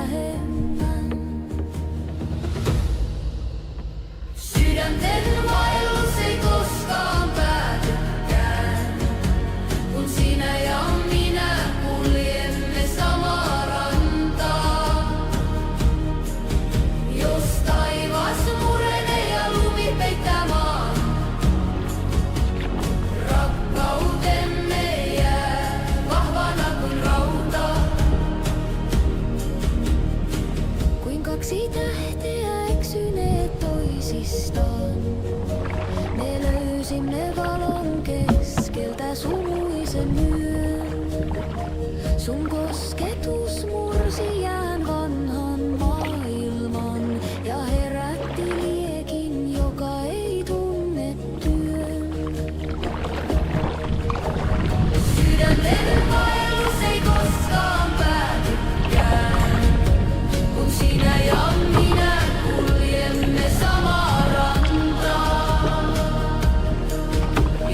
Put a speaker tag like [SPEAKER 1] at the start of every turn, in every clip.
[SPEAKER 1] vähemmän. Sydänten vaellus ei koskaan päätykään, kun sinä ja minä kuljemme samaa rantaa. Jos taivas murenee ja lumi peittää maan, rakkautemme jää vahvana kuin rauta. Kuin kaksi tähteä eksyneet toisistaan, me löysimme valon keskeltä sumuisen yön. Sun kosketus mursi jään vanhan maailman ja herätti liekin, joka ei tunne työn. Sydänten vaellus ei koskaan päätykään, kun sinä ja minä kuljemme samaa rantaa.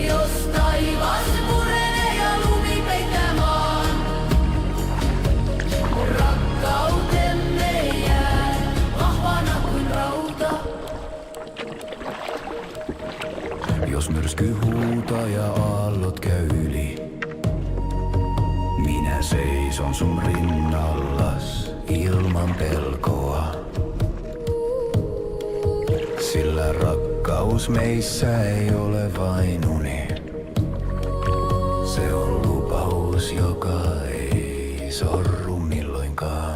[SPEAKER 1] Jos taivas murenee ja lumi peittää maan, rakkautemme jää vahvana kuin rauta.
[SPEAKER 2] Jos myrsky huutaa ja aallot käy yli, minä seison sun rinnallas ilman pelkoa. Sillä rakkaus meissä ei ole vain uni, se on lupaus, joka ei sorru milloinkaan.